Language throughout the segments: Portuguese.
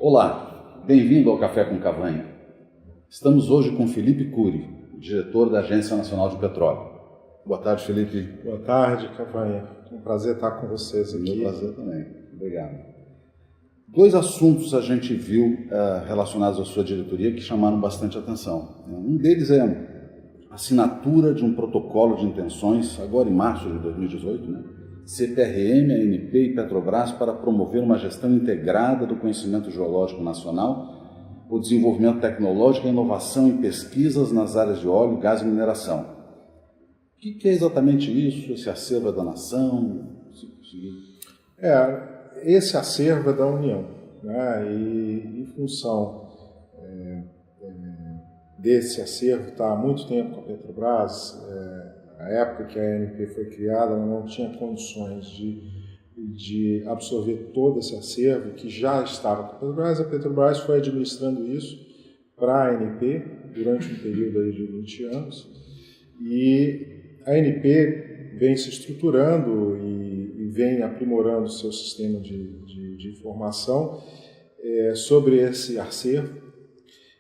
Olá, bem-vindo ao Café com Cavanha. Estamos hoje com Felipe Cury, diretor da Agência Nacional de Petróleo. Boa tarde, Felipe. Boa tarde, Cavanha. É um prazer estar com vocês aqui. Meu prazer também. Obrigado. Dois assuntos a gente viu relacionados à sua diretoria que chamaram bastante atenção. Um deles é a assinatura de um protocolo de intenções, agora em março de 2018, CPRM, ANP e Petrobras para promover uma gestão integrada do conhecimento geológico nacional, o desenvolvimento tecnológico, a inovação e pesquisas nas áreas de óleo, gás e mineração. O que é exatamente isso? Esse acervo é da nação? Esse acervo é da União, e em função desse acervo, está há muito tempo com a Petrobras. Na época que a ANP foi criada, ela não tinha condições de absorver todo esse acervo que já estava com a Petrobras. A Petrobras foi administrando isso para a ANP durante um período aí de 20 anos. E a ANP vem se estruturando e vem aprimorando o seu sistema de informação sobre esse acervo.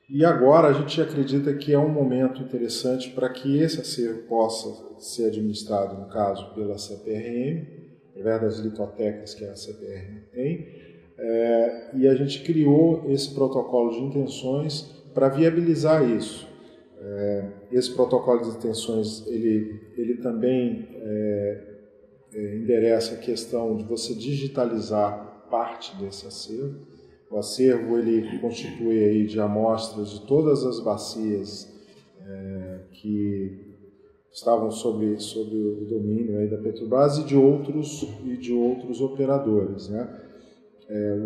E agora a gente acredita que é um momento interessante para que esse acervo possa ser administrado, no caso, pela CPRM, através das litotecas que a CPRM tem, e a gente criou esse protocolo de intenções para viabilizar isso. Esse protocolo de intenções, ele também endereça a questão de você digitalizar parte desse acervo. O acervo ele constitui aí de amostras de todas as bacias que estavam sob o domínio aí da Petrobras e de outros operadores.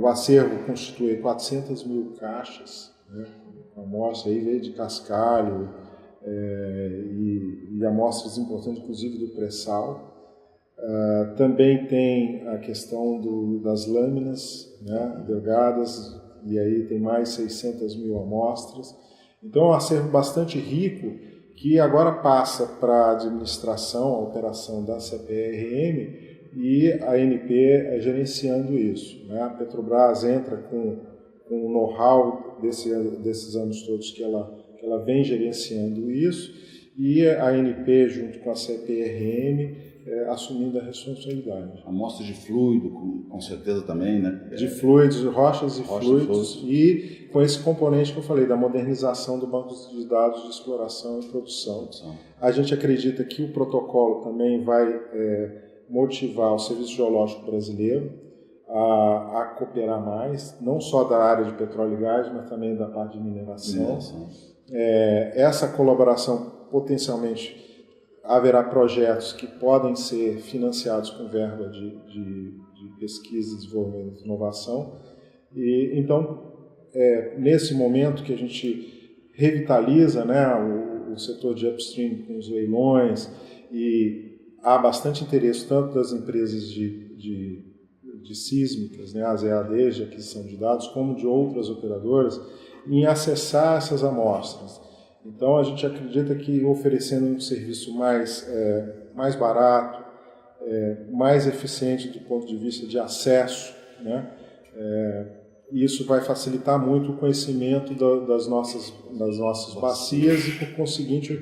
O acervo constitui 400 mil caixas, com amostra aí veio de cascalho e amostras importantes, inclusive do pré-sal. Também tem a questão das lâminas delgadas, e aí tem mais 600 mil amostras. Então é um acervo bastante rico que agora passa para a administração, a operação da CPRM e a ANP gerenciando isso. A Petrobras entra com o know-how desses anos todos que ela vem gerenciando isso, e a ANP junto com a CPRM assumindo a responsabilidade. Amostra de fluido, com certeza também, De fluidos, rochas e fluidos, e com esse componente que eu falei, da modernização do banco de dados de exploração e produção. A gente acredita que o protocolo também vai motivar o Serviço Geológico Brasileiro a cooperar mais, não só da área de petróleo e gás, mas também da parte de mineração. Essa colaboração potencialmente haverá projetos que podem ser financiados com verba de pesquisa, desenvolvimento e inovação. E, então, nesse momento que a gente revitaliza o setor de upstream com os leilões, e há bastante interesse tanto das empresas de sísmicas, as EADs de aquisição de dados, como de outras operadoras, em acessar essas amostras. Então, a gente acredita que oferecendo um serviço mais barato, mais eficiente do ponto de vista de acesso, isso vai facilitar muito o conhecimento das nossas bacias e, por conseguinte,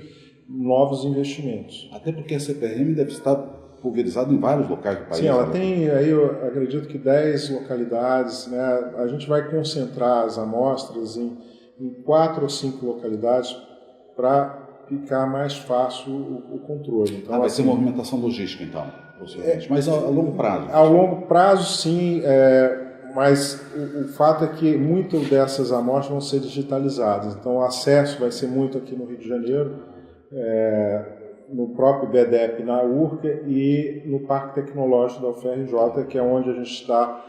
novos investimentos. Até porque a CPRM deve estar pulverizada em vários locais do país. Sim, ela tem, aí eu acredito que 10 localidades. A gente vai concentrar as amostras em 4 ou 5 localidades para ficar mais fácil o controle. Então, vai ser movimentação logística, então, possivelmente. Mas a longo prazo? A longo prazo, sim, mas o fato é que muitas dessas amostras vão ser digitalizadas. Então, o acesso vai ser muito aqui no Rio de Janeiro, no próprio BDEP, na URCA, e no Parque Tecnológico da UFRJ, que é onde a gente está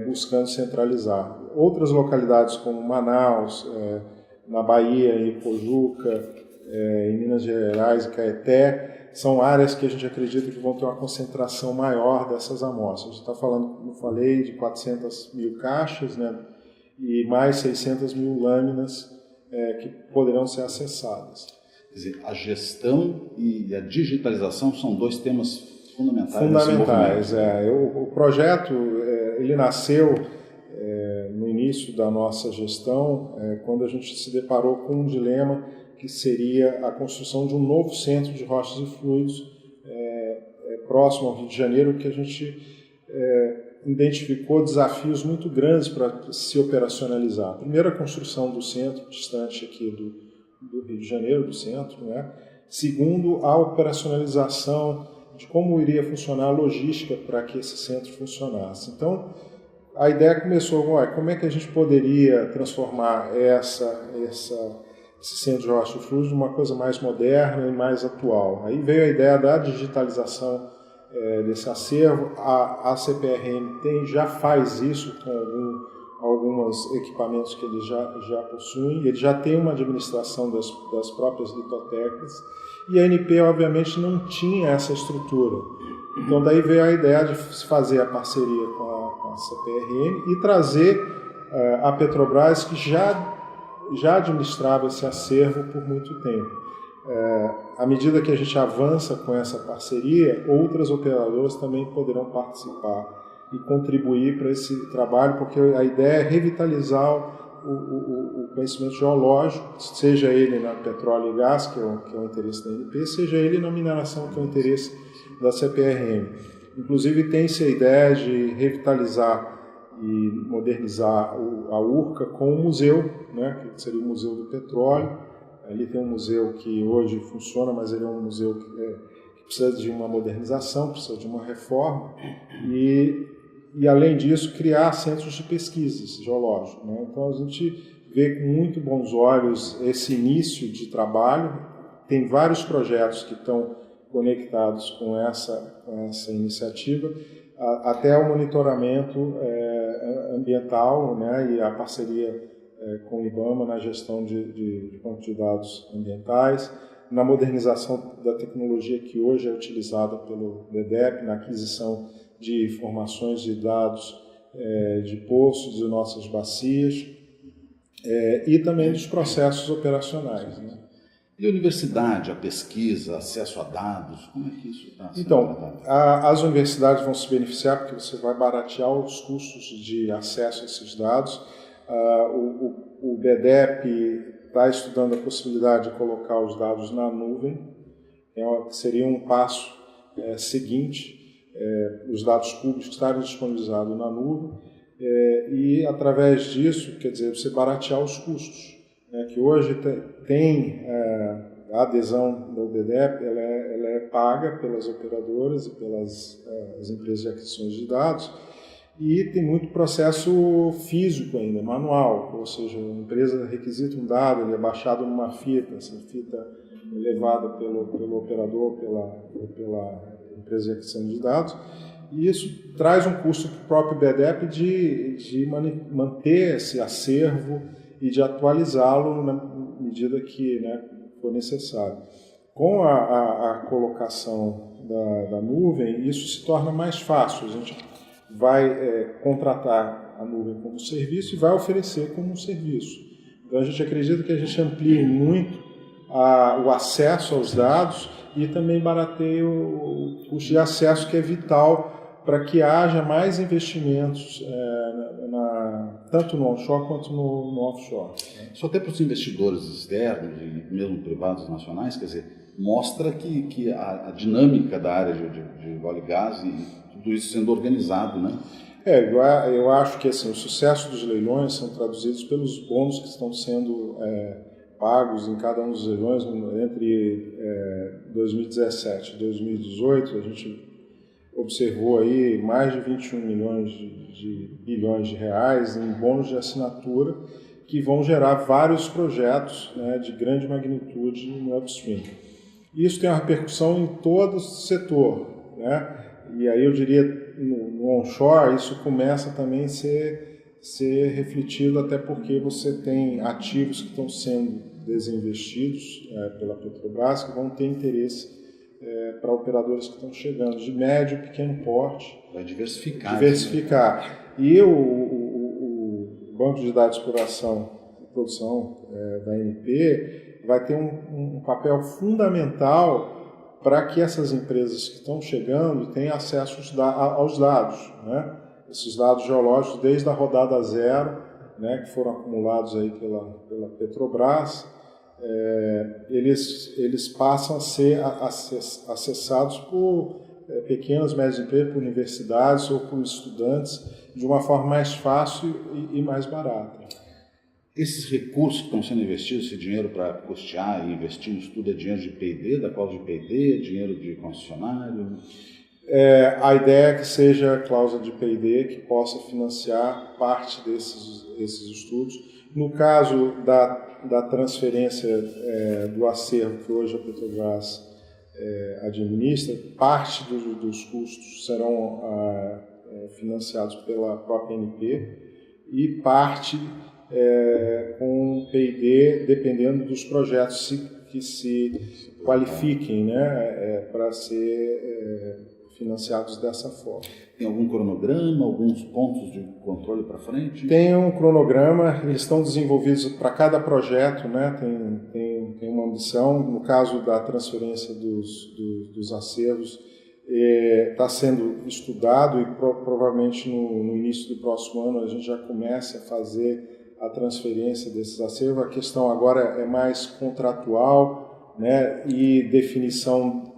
buscando centralizar. Outras localidades, como Manaus, na Bahia, em Pojuca, em Minas Gerais e Caeté, são áreas que a gente acredita que vão ter uma concentração maior dessas amostras. A gente está falando, como eu falei, de 400 mil caixas, e mais 600 mil lâminas que poderão ser acessadas. Quer dizer, a gestão e a digitalização são dois temas fundamentais. Fundamentais, o projeto ele nasceu no início início da nossa gestão, quando a gente se deparou com um dilema que seria a construção de um novo centro de rochas e fluidos próximo ao Rio de Janeiro, que a gente identificou desafios muito grandes para se operacionalizar. Primeiro, a construção do centro distante aqui do Rio de Janeiro, do centro, né? Segundo, a operacionalização de como iria funcionar a logística para que esse centro funcionasse. Então, a ideia começou, como é que a gente poderia transformar esse centro de rocha e fluidos numa coisa mais moderna e mais atual. Aí veio a ideia da digitalização desse acervo. A CPRM já faz isso com alguns equipamentos que eles já possuem. Ele já tem uma administração das próprias litotecas. E a ANP, obviamente, não tinha essa estrutura. Então, daí veio a ideia de se fazer a parceria com a CPRM e trazer a Petrobras, que já administrava esse acervo por muito tempo. À medida que a gente avança com essa parceria, outras operadoras também poderão participar e contribuir para esse trabalho, porque a ideia é revitalizar o conhecimento geológico, seja ele na petróleo e gás, que é o interesse da ANP, seja ele na mineração, que é o interesse da CPRM. Inclusive, tem-se a ideia de revitalizar e modernizar a URCA com um museu, né, que seria o Museu do Petróleo. Ali tem um museu que hoje funciona, mas ele é um museu que precisa de uma modernização, precisa de uma reforma. E além disso, criar centros de pesquisas geológicas, né? Então, a gente vê com muito bons olhos esse início de trabalho. Tem vários projetos que estão conectados com essa iniciativa, até o monitoramento ambiental, né, e a parceria com o IBAMA na gestão de bancos de dados ambientais, na modernização da tecnologia que hoje é utilizada pelo BDEP, na aquisição de informações e dados de poços e nossas bacias, e também dos processos operacionais, né? E a universidade, a pesquisa, acesso a dados, como é que isso está sendo tratado? As universidades vão se beneficiar porque você vai baratear os custos de acesso a esses dados. O BDEP está estudando a possibilidade de colocar os dados na nuvem, seria um passo seguinte, os dados públicos estarem disponibilizados na nuvem, e através disso, quer dizer, você baratear os custos, né, que hoje tem a adesão do BDEP, ela é paga pelas operadoras e pelas as empresas de aquisições de dados, e tem muito processo físico ainda, manual, ou seja, a empresa requisita um dado, ele é baixado numa fita, essa fita é levada pelo operador, pela empresa de aquisição de dados, e isso traz um custo para o próprio BDEP de manter esse acervo e de atualizá-lo na medida que, né, for necessário. Com a colocação da nuvem, isso se torna mais fácil. A gente vai contratar a nuvem como serviço e vai oferecer como um serviço. Então, a gente acredita que a gente amplie muito o acesso aos dados e também barateia o custo de acesso, que é vital para que haja mais investimentos tanto no onshore quanto no offshore. Só até para os investidores externos e mesmo privados nacionais, quer dizer, mostra que a dinâmica da área de óleo e gás e tudo isso sendo organizado, né? Eu acho que assim, o sucesso dos leilões são traduzidos pelos bônus que estão sendo pagos em cada um dos leilões. Entre 2017 e 2018, a gente observou aí mais de 21 bilhões de reais em bônus de assinatura, que vão gerar vários projetos, né, de grande magnitude no upstream. Isso tem uma repercussão em todo o setor, né? E aí eu diria, no onshore, isso começa também a ser refletido, até porque você tem ativos que estão sendo desinvestidos pela Petrobras, que vão ter interesse para operadores que estão chegando, de médio e pequeno porte. Vai diversificar. E o Banco de Dados de Exploração e Produção da ANP vai ter um papel fundamental para que essas empresas que estão chegando tenham acesso aos dados, né? Esses dados geológicos desde a rodada zero, né, que foram acumulados aí pela Petrobras, eles passam a ser acessados por pequenas, médias empresas, por universidades ou por estudantes de uma forma mais fácil e mais barata. Esses recursos que estão sendo investidos, esse dinheiro para custear e investir no estudo, é dinheiro de P&D, da cláusula de P&D, dinheiro de concessionário? A ideia é que seja a cláusula de P&D que possa financiar parte desses estudos. No caso da transferência do acervo que hoje a Petrobras administra, parte dos custos serão financiados pela própria ANP e parte com P&D, dependendo dos projetos que se qualifiquem, né, para ser financiados dessa forma. Tem algum cronograma, alguns pontos de controle para frente? Tem um cronograma, eles estão desenvolvidos para cada projeto, né? Tem uma ambição. No caso da transferência dos acervos, está sendo estudado e provavelmente no início do próximo ano a gente já comece a fazer a transferência desses acervos. A questão agora é mais contratual, né? E definição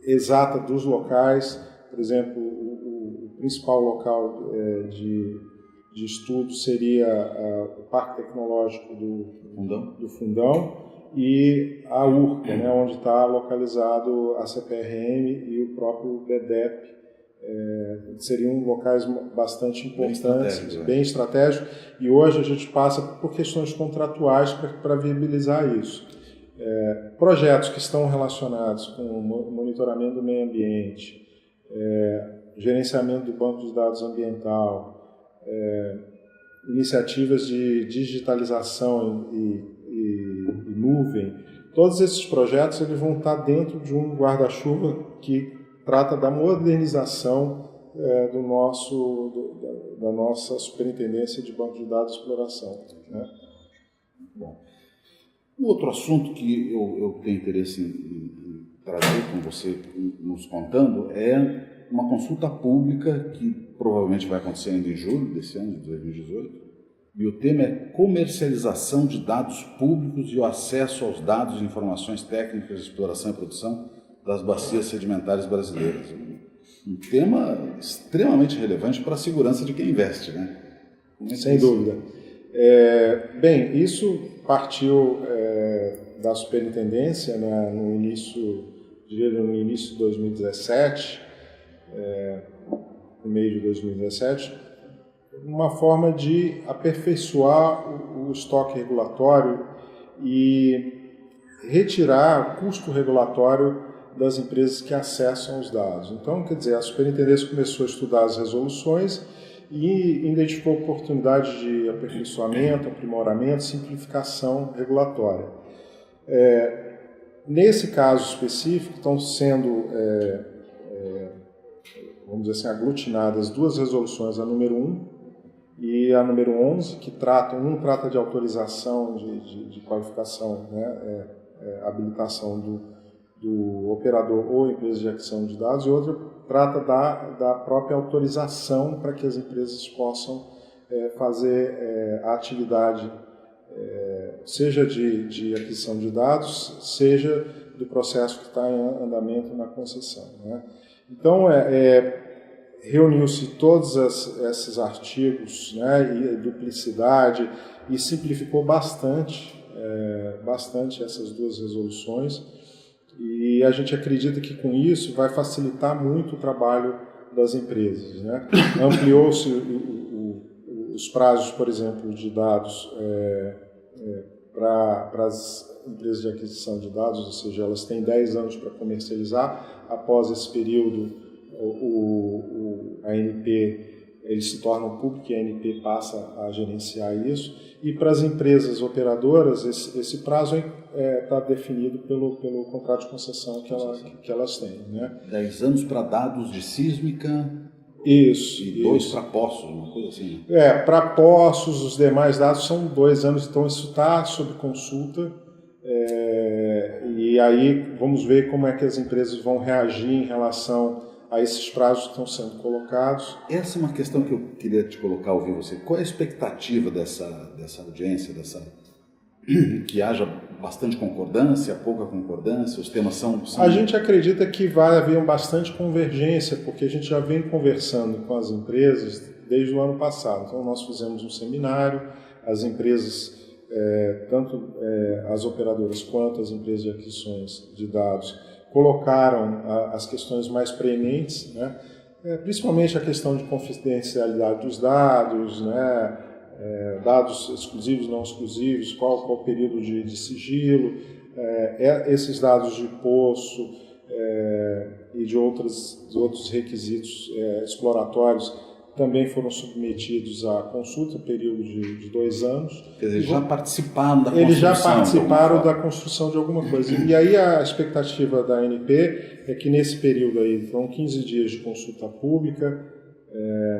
exata dos locais. Por exemplo, o principal local de estudo seria o Parque Tecnológico do Fundão e a URCA, né, onde está localizado a CPRM e o próprio BDEP. Seriam locais bastante importantes, bem estratégicos, e hoje a gente passa por questões contratuais para viabilizar isso. Projetos que estão relacionados com o monitoramento do meio ambiente, gerenciamento do banco de dados ambiental, iniciativas de digitalização e nuvem, todos esses projetos eles vão estar dentro de um guarda-chuva que trata da modernização da nossa Superintendência de Banco de Dados e Exploração, né? Bom, um outro assunto que eu tenho interesse em trazer com você nos contando é uma consulta pública que provavelmente vai acontecer ainda em julho desse ano, de 2018, e o tema é comercialização de dados públicos e o acesso aos dados e informações técnicas de exploração e produção das bacias sedimentares brasileiras. Um tema extremamente relevante para a segurança de quem investe, né? Sem dúvida. Bem, isso partiu da Superintendência, né, no início de 2017, no meio de 2017, uma forma de aperfeiçoar o estoque regulatório e retirar o custo regulatório das empresas que acessam os dados. Então, quer dizer, a Superintendência começou a estudar as resoluções e identificou oportunidades de aperfeiçoamento, aprimoramento, simplificação regulatória. Nesse caso específico, estão sendo, vamos dizer assim, aglutinadas duas resoluções, a número 1 e a número 11, que trata de autorização de qualificação, né, habilitação do operador ou empresa de aquisição de dados, e outra trata da própria autorização para que as empresas possam fazer a atividade, seja de aquisição de dados, seja do processo que está em andamento na concessão, né? Então, reuniu-se todos esses artigos, né, e duplicidade, e simplificou bastante essas duas resoluções, e a gente acredita que com isso vai facilitar muito o trabalho das empresas, né? Ampliou-se os prazos, por exemplo, de dados para as empresas de aquisição de dados, ou seja, elas têm 10 anos para comercializar. Após esse período, a ANP, eles se tornam públicos e a ANP passa a gerenciar isso. E para as empresas operadoras, esse prazo está definido pelo contrato de concessão que elas têm, né? 10 anos para dados de sísmica. Isso. E 2 para poços, uma coisa assim. Para poços, os demais dados são 2 anos, então isso está sob consulta. E aí vamos ver como é que as empresas vão reagir em relação a esses prazos que estão sendo colocados. Essa é uma questão que eu queria te colocar, ouvir você. Qual é a expectativa dessa audiência, que haja bastante concordância, pouca concordância, os temas são... A gente acredita que vai haver bastante convergência, porque a gente já vem conversando com as empresas desde o ano passado. Então, nós fizemos um seminário, as empresas, tanto as operadoras quanto as empresas de aquisições de dados, colocaram as questões mais preementes, né? Principalmente a questão de confidencialidade dos dados, né? Dados exclusivos, não exclusivos, qual o período de sigilo, esses dados de poço e de outros requisitos exploratórios também foram submetidos à consulta, período de 2 anos. Quer dizer, já participaram da construção. Eles já participaram da construção de alguma coisa. E aí a expectativa da ANP é que nesse período aí, foram 15 dias de consulta pública,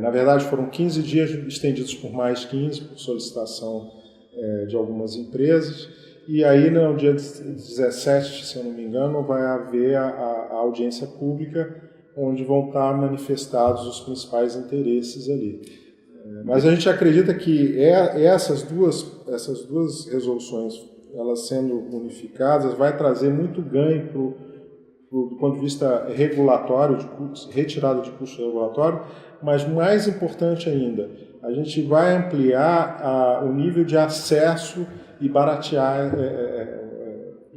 na verdade foram 15 dias estendidos por mais 15, por solicitação de algumas empresas, e aí no dia 17, se eu não me engano, vai haver a audiência pública, onde vão estar manifestados os principais interesses ali. Mas a gente acredita que essas duas resoluções, elas sendo unificadas, vai trazer muito ganho do ponto de vista regulatório, retirada de custo regulatório, mas mais importante ainda, a gente vai ampliar o nível de acesso e baratear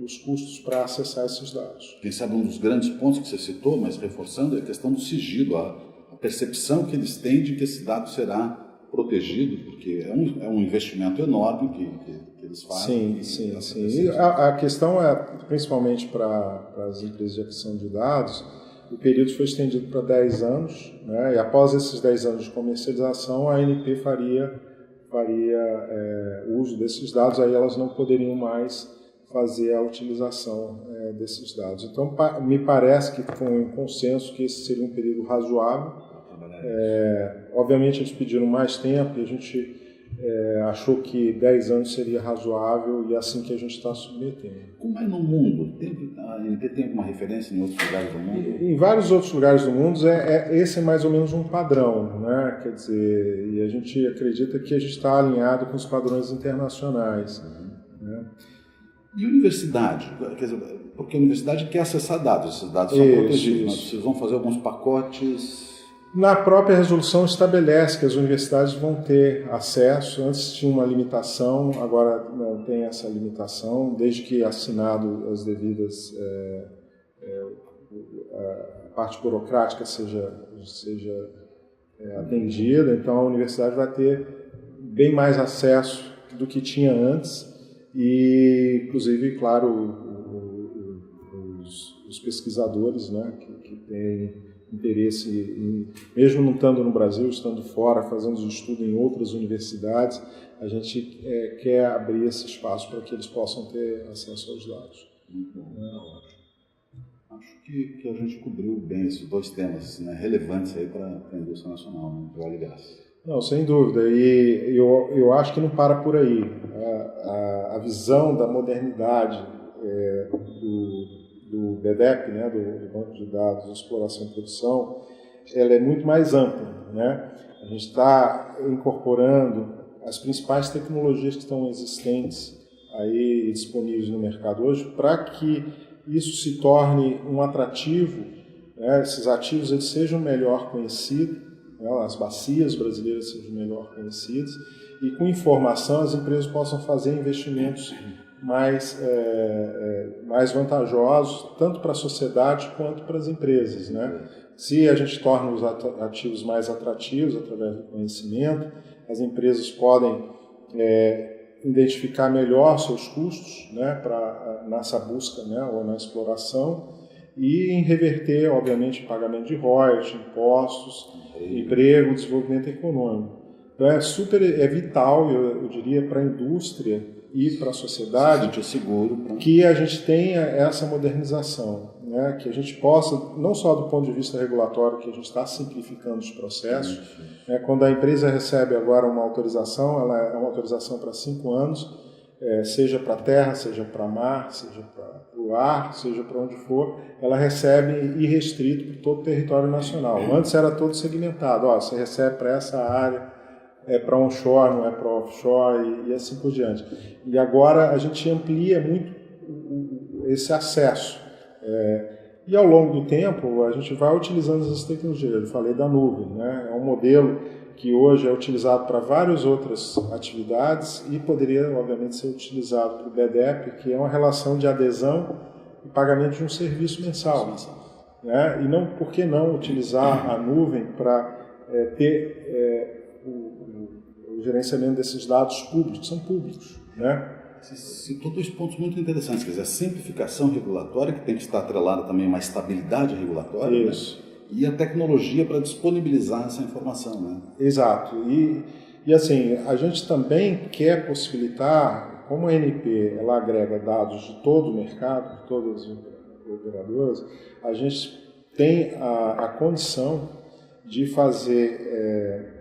os custos para acessar esses dados. Quem sabe um dos grandes pontos que você citou, mas reforçando, é a questão do sigilo, a percepção que eles têm de que esse dado será protegido, porque é um investimento enorme que eles fazem. Sim. E a questão é, principalmente para as empresas de aquisição de dados, o período foi estendido para 10 anos, né? E após esses 10 anos de comercialização, a ANP faria uso desses dados, aí elas não poderiam mais fazer a utilização desses dados. Então, me parece que foi um consenso que esse seria um período razoável. Obviamente, eles pediram mais tempo e a gente achou que 10 anos seria razoável e é assim que a gente está submetendo. Como é no mundo? A ANP tem alguma referência em outros lugares do mundo? Em vários outros lugares do mundo, esse é mais ou menos um padrão, né? Quer dizer, e a gente acredita que a gente está alinhado com os padrões internacionais. Né? E universidade? Quer dizer, porque a universidade quer acessar dados, esses dados são protegidos, mas vocês vão fazer alguns pacotes... Na própria resolução estabelece que as universidades vão ter acesso, antes tinha uma limitação, agora não tem essa limitação, desde que assinado as devidas, a parte burocrática seja atendida, então a universidade vai ter bem mais acesso do que tinha antes, e inclusive, claro, os pesquisadores, né, que têm interesse, mesmo não estando no Brasil, estando fora, fazendo estudo em outras universidades, a gente quer abrir esse espaço para que eles possam ter acesso aos dados. Muito bom. Acho que a gente cobriu bem esses 2 temas, né, relevantes aí para a indústria nacional, né, de óleo e gás. Não, sem dúvida, e eu acho que não para por aí. A visão da modernidade do BDEP, né, do Banco de Dados de Exploração e Produção, ela é muito mais ampla, né? A gente está incorporando as principais tecnologias que estão existentes aí disponíveis no mercado hoje para que isso se torne um atrativo, né? Esses ativos eles sejam melhor conhecidos, né? As bacias brasileiras sejam melhor conhecidas e com informação as empresas possam fazer investimentos mais vantajosos, tanto para a sociedade quanto para as empresas, né? Se a gente torna os ativos mais atrativos através do conhecimento, as empresas podem identificar melhor seus custos, né, nessa busca, né, ou na exploração, e reverter, obviamente, pagamento de royalties, impostos, emprego, desenvolvimento econômico. Então é vital, eu diria, para a indústria e para a sociedade que a gente tenha essa modernização, né? Que a gente possa, não só do ponto de vista regulatório, que a gente está simplificando os processos, né? Quando a empresa recebe agora uma autorização, ela é uma autorização para 5 anos, seja para a terra, seja para mar, seja para o ar, seja para onde for, ela recebe irrestrito por todo o território nacional. Antes era todo segmentado, você recebe para essa área, é para onshore, não é para offshore e assim por diante. E agora a gente amplia muito esse acesso. E ao longo do tempo a gente vai utilizando essas tecnologias. Eu falei da nuvem, né? É um modelo que hoje é utilizado para várias outras atividades e poderia, obviamente, ser utilizado para o BDEP, que é uma relação de adesão e pagamento de um serviço mensal. Né? E não, por que não utilizar a nuvem para ter o gerenciamento desses dados públicos? São públicos, né? Citou dois pontos muito interessantes, quer dizer, a simplificação regulatória, que tem que estar atrelada também a uma estabilidade regulatória. Isso. Né? E a tecnologia para disponibilizar essa informação, né? Exato. E assim, a gente também quer possibilitar, como a ANP ela agrega dados de todo o mercado, de todas as operadoras, a gente tem a condição de fazer,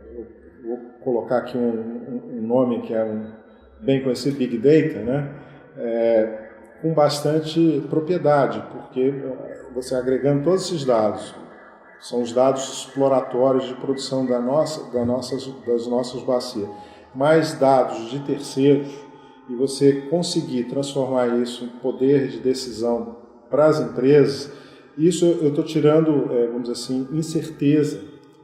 vou colocar aqui um nome que é bem conhecido, Big Data, né? Com bastante propriedade, porque você agregando todos esses dados, são os dados exploratórios de produção das nossas bacias, mais dados de terceiros, e você conseguir transformar isso em poder de decisão para as empresas, isso eu estou tirando, vamos dizer assim, incerteza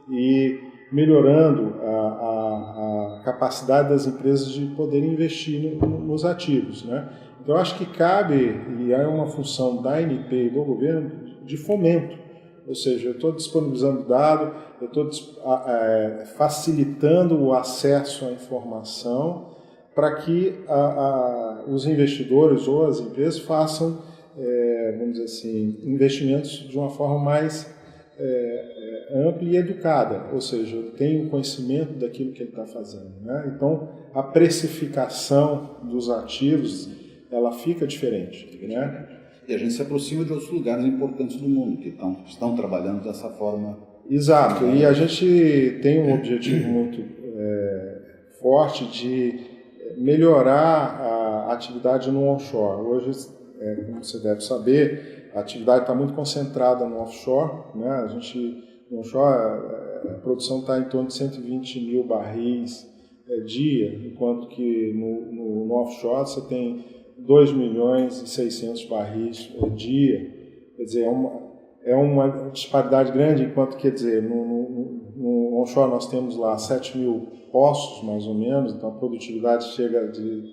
e melhorando a capacidade das empresas de poderem investir nos ativos, né? Então, eu acho que cabe, e é uma função da ANP e do governo, de fomento. Ou seja, eu estou disponibilizando dado, eu estou facilitando o acesso à informação para que os investidores ou as empresas façam, vamos dizer assim, investimentos de uma forma mais ampla e educada, ou seja, tem o conhecimento daquilo que ele está fazendo, né? Então, a precificação dos ativos, ela fica diferente, né? E a gente se aproxima de outros lugares importantes do mundo que estão trabalhando dessa forma. Exato, e a gente tem um objetivo muito forte de melhorar a atividade no onshore. Hoje, como você deve saber, a atividade está muito concentrada no offshore, né? No onshore, a produção está em torno de 120 mil barris dia, enquanto que no offshore você tem 2 milhões e 600 barris dia. Quer dizer, é uma disparidade grande, enquanto, quer dizer, no onshore nós temos lá 7 mil poços, mais ou menos, então a produtividade chega de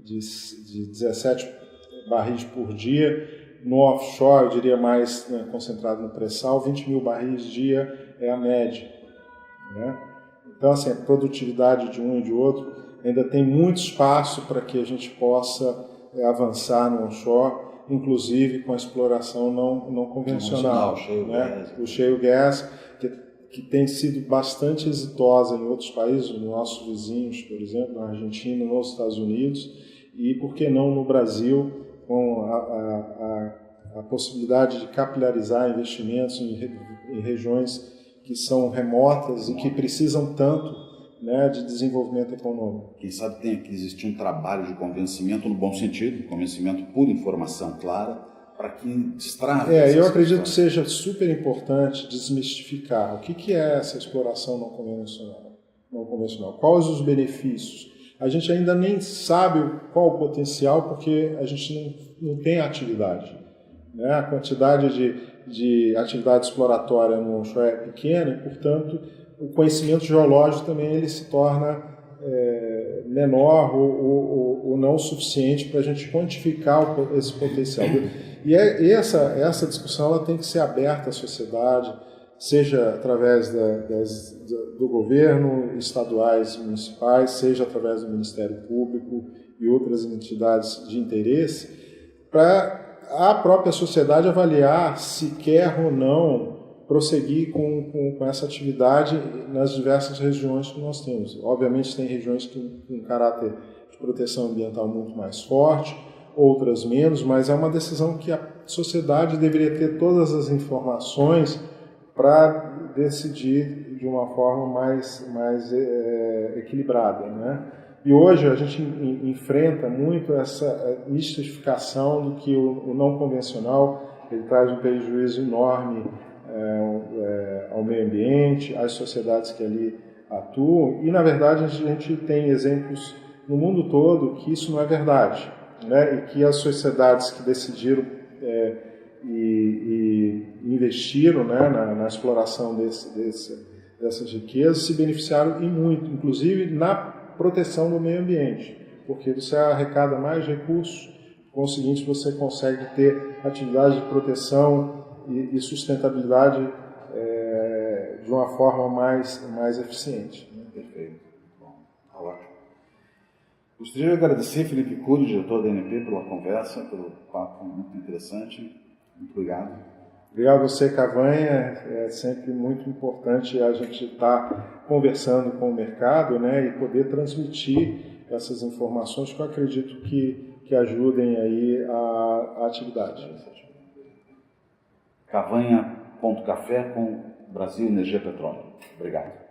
17 barris por dia. No offshore, eu diria mais, né, concentrado no pré-sal, 20 mil barris dia é a média, né? Então, assim, a produtividade de um e de outro ainda tem muito espaço para que a gente possa avançar no onshore, inclusive com a exploração não convencional, né? O shale gas, que tem sido bastante exitosa em outros países, nos nossos vizinhos, por exemplo, na Argentina, nos Estados Unidos, e por que não no Brasil, com a possibilidade de capilarizar investimentos em regiões que são remotas e que precisam tanto, né, de desenvolvimento econômico. Quem sabe tem que existir um trabalho de convencimento no bom sentido, convencimento por informação clara, para que destrave. Eu acredito que seja super importante desmistificar o que é essa exploração não convencional. Quais os benefícios? A gente ainda nem sabe qual o potencial, porque a gente não tem atividade, né? A quantidade de atividade exploratória no onshore é pequena e, portanto, o conhecimento geológico também ele se torna menor ou não suficiente para a gente quantificar esse potencial. E essa discussão ela tem que ser aberta à sociedade, seja através do governo, estaduais, municipais, seja através do Ministério Público e outras entidades de interesse, para a própria sociedade avaliar se quer ou não prosseguir com essa atividade nas diversas regiões que nós temos. Obviamente tem regiões que têm um caráter de proteção ambiental muito mais forte, outras menos, mas é uma decisão que a sociedade deveria ter todas as informações para decidir de uma forma mais equilibrada, né? E hoje a gente enfrenta muito essa mistificação do que o não convencional ele traz um prejuízo enorme ao meio ambiente, às sociedades que ali atuam, e na verdade a gente tem exemplos no mundo todo que isso não é verdade, né? E que as sociedades que decidiram e investiram, né, na exploração dessas riquezas se beneficiaram e muito, inclusive na proteção do meio ambiente, porque você arrecada mais recursos, conseguinte você consegue ter atividades de proteção e sustentabilidade de uma forma mais eficiente. Perfeito. Bom, tá ótimo. Gostaria de agradecer Felipe Cury, diretor da ANP, pela conversa, pelo papo muito interessante. Muito obrigado. Obrigado a você, Cavanha. É sempre muito importante a gente estar conversando com o mercado, né, e poder transmitir essas informações que eu acredito que ajudem aí a atividade. Cavanha.café com Brasil Energia Petróleo. Obrigado.